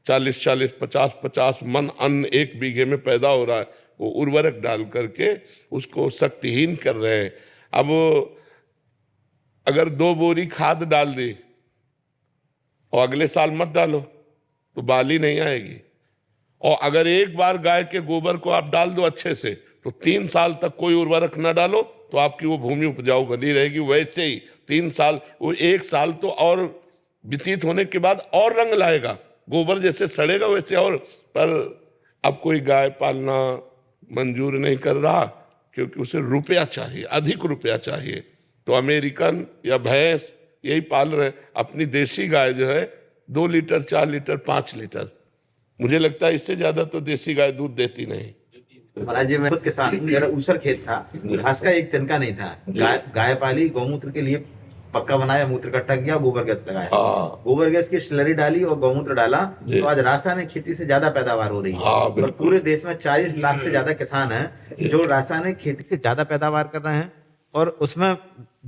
40-40, 50-50 मन अन्न एक बीघे में पैदा हो रहा है, वो उर्वरक डाल करके उसको शक्तिहीन कर रहे हैं। अब अगर 2 बोरी खाद डाल दी और अगले साल मत डालो तो बाली नहीं आएगी। और अगर एक बार गाय के गोबर को आप डाल दो अच्छे से, तो 3 साल तक कोई उर्वरक न डालो तो आपकी वो भूमि उपजाऊ बनी रहेगी। वैसे ही 3 साल, वो 1 साल तो और व्यतीत होने के बाद और रंग लाएगा, गोबर जैसे सड़ेगा वैसे और। पर अब कोई गाय पालना मंजूर नहीं कर रहा, क्योंकि उसे रुपया चाहिए, अधिक रुपया चाहिए। तो अमेरिकन या भैंस यही पाल रहे। अपनी देसी गाय जो है 2 लीटर, 4 लीटर, 5 लीटर, मुझे लगता है इससे ज्यादा तो देसी गाय दूध देती नहीं। महाराज जी, मैं खुद किसान हूँ, मेरा ऊसर खेत था, घास का एक तिनका नहीं था। गाय पाली, गौमूत्र के लिए पक्का बनाया, मूत्र इकट्ठा किया, गोबर गैस लगाया। गोबर गैस की स्लरी डाली और गौमूत्र डाला, तो आज रासायनिक खेती से ज्यादा पैदावार हो रही है। और पूरे देश में 40 लाख से ज्यादा किसान हैं जो रासायनिक खेती से ज्यादा पैदावार कर रहे हैं, और उसमें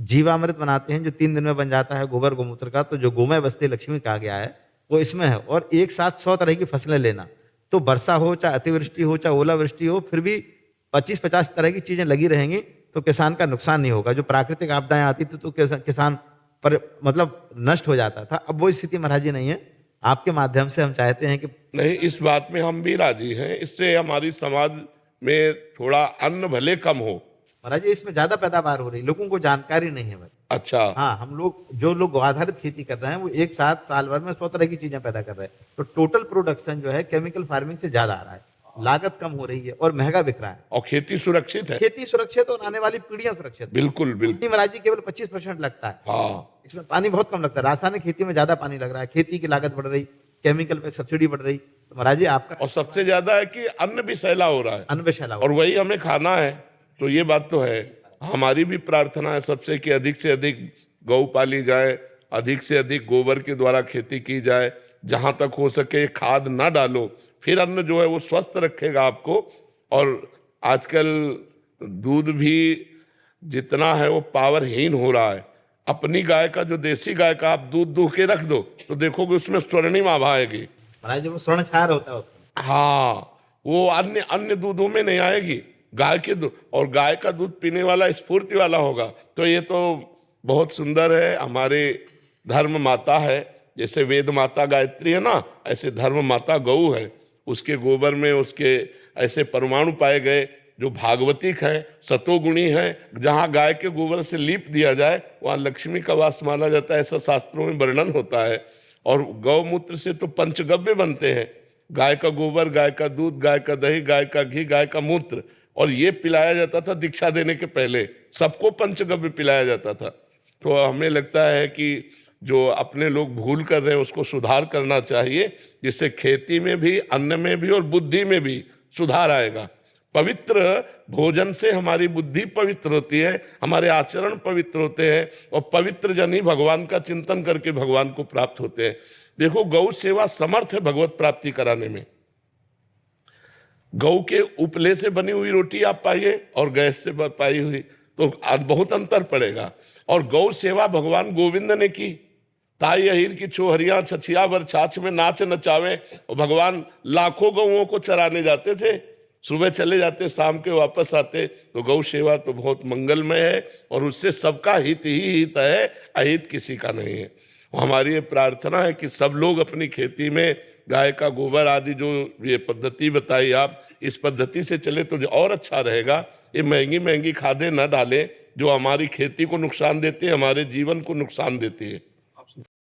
जीवामृत बनाते हैं जो 3 दिन में बन जाता है गोबर गौमूत्र का। तो जो गोमय बस्ती लक्ष्मी कहा गया है वो इसमें है। और एक साथ 100 तरह की फसलें लेना, तो वर्षा हो चाहे अतिवृष्टि हो चाहे ओलावृष्टि हो, फिर भी 25-50 तरह की चीजें लगी रहेंगी, तो किसान का नुकसान नहीं होगा। जो प्राकृतिक आपदाएं आती थी तो किसान पर मतलब नष्ट हो जाता था। अब वो स्थिति महाराज जी नहीं है। आपके माध्यम से हम चाहते हैं कि नहीं, इस बात में हम भी राजी हैं। इससे हमारी समाज में थोड़ा अन्न भले कम हो। महाराज जी, इसमें ज्यादा पैदावार हो रही, लोगों को जानकारी नहीं है भाई। अच्छा, हाँ, हम लोग जो लोग आधारित खेती कर रहे हैं वो एक साथ साल भर में 100 तरह की चीजें पैदा कर रहे हैं, तो टोटल प्रोडक्शन जो है केमिकल फार्मिंग से ज्यादा आ रहा है, लागत कम हो रही है और महंगा बिक रहा है। और खेती सुरक्षित है। खेती सुरक्षित और आने वाली पीढ़ियां सुरक्षित। बिल्कुल बिल्कुल। महाराज जी, केवल 25% लगता है। हाँ, इसमें पानी बहुत कम लगता है। रासायनिक खेती में ज्यादा पानी लग रहा है, खेती की लागत बढ़ रही, केमिकल पे सब्सिडी बढ़ रही। तो महाराज जी आपका, और सबसे ज्यादा है कि अन्न भी सैला हो रहा है, अन्न विषैला, और वही हमें खाना है। तो ये बात तो है। हमारी भी प्रार्थना है सबसे कि अधिक से अधिक गौ पाली जाए, अधिक से अधिक गोबर के द्वारा खेती की जाए। जहां तक हो सके खाद ना डालो, फिर अन्न जो है वो स्वस्थ रखेगा आपको। और आजकल दूध भी जितना है वो पावरहीन हो रहा है। अपनी गाय का, जो देसी गाय का आप दूध दूह के रख दो तो देखोगे उसमें स्वर्णिम आभा आएगी। महाराज जी, वो स्वर्ण छाया होता है उसमें। हाँ, वो अन्य अन्य दूधों में नहीं आएगी। गाय के दूध, और गाय का दूध पीने वाला स्फूर्ति वाला होगा। तो ये तो बहुत सुंदर है। हमारे धर्म माता है, जैसे वेद माता गायत्री है ना, ऐसे धर्म माता गौ है। उसके गोबर में उसके ऐसे परमाणु पाए गए जो भागवतिक है, सतोगुणी है। जहाँ गाय के गोबर से लीप दिया जाए वहाँ लक्ष्मी का वास माना जाता है, ऐसा शास्त्रों में वर्णन होता है। और गौमूत्र से तो पंचगव्य बनते हैं, गाय का गोबर, गाय का दूध, गाय का दही, गाय का घी, गाय का मूत्र। और ये पिलाया जाता था दीक्षा देने के पहले, सबको पंचगव्य पिलाया जाता था। तो हमें लगता है कि जो अपने लोग भूल कर रहे हैं उसको सुधार करना चाहिए, जिससे खेती में भी, अन्न में भी और बुद्धि में भी सुधार आएगा। पवित्र भोजन से हमारी बुद्धि पवित्र होती है, हमारे आचरण पवित्र होते हैं, और पवित्र जन ही भगवान का चिंतन करके भगवान को प्राप्त होते हैं। देखो, गौ सेवा समर्थ है भगवत प्राप्ति कराने में। गौ के उपले से बनी हुई रोटी आप पाइए और गैस से पाई हुई, तो आज बहुत अंतर पड़ेगा। और गौ सेवा भगवान गोविंद ने की। ताई अहिर की छोहरियां छछिया भर छाछ में नाच नचावे, और भगवान लाखों गौओं को चराने जाते थे। सुबह चले जाते, शाम के वापस आते। तो गौ सेवा तो बहुत मंगलमय है, और उससे सबका हित ही हित है, अहित किसी का नहीं है। हमारी ये प्रार्थना है कि सब लोग अपनी खेती में गाय का गोबर आदि, जो ये पद्धति बताई आप, इस पद्धति से चले तो जो और अच्छा रहेगा। ये महंगी महंगी खादें न डालें जो हमारी खेती को नुकसान देती है, हमारे जीवन को नुकसान देती है।